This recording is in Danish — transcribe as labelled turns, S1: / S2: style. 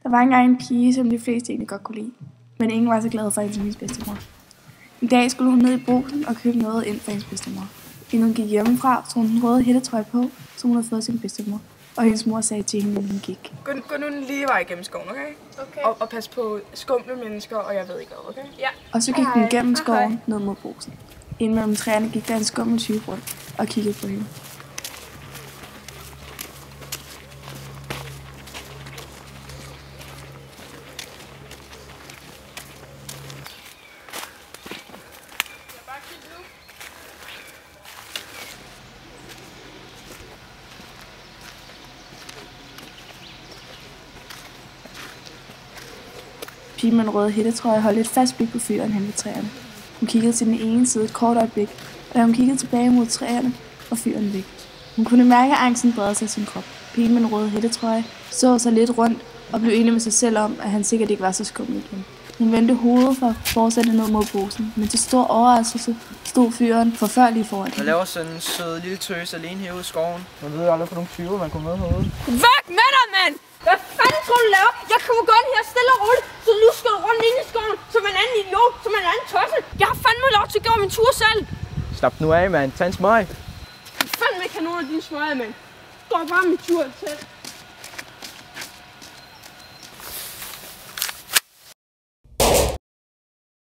S1: Der var engang en pige, som de fleste egentlig godt kunne lide. Men ingen var så glad for hendes bedstemor. En dag skulle hun ned i Brugsen og købe noget ind for hendes bedstemor. Inden hun gik hjemmefra, tog hun den røde hættetrøje på, som hun havde fået sin bedstemor. Og hendes mor sagde til hende, inden hun gik:
S2: Gå nu den lige vej gennem skoven, okay? Og pas på skumle mennesker, og jeg ved ikke hvad, okay?
S1: Ja. Og så gik hun gennem skoven ned mod Brugsen. Inden mellem træerne gik der en skummel type rundt og kiggede på hende. Pigen med den røde hættetrøje holdt et fast blik på fyren hen ved træerne. Hun kiggede til den ene side et kort øjeblik, og da hun kiggede tilbage mod træerne, var fyren væk. Hun kunne mærke, at angsten bredte sig i sin krop. Pigen med den røde hættetrøje så sig lidt rundt og blev enig med sig selv om, at han sikkert ikke var så skummel igen. Hun vendte hovedet for at fortsætte ned mod Brugsen, men til stor overraskelse stod fyren forfærdelig foran hende.
S3: Jeg laver sådan en sød lille tøs alene herude i skoven. Man ved aldrig, for nogle typer, man kommer med herude.
S4: Væk med dig, mand! Hvad fanden tror du laver? Jeg kommer godt her stille og roligt, så nu skal du rundt ind i skoven som en anden idiot, som en anden tosse. Jeg har fandme lov til at gå min tur selv.
S3: Slap nu af, mand. Tag en smøg.
S4: Jeg fandme ikke have nogen af dine smøger, mand. Gå bare min tur selv.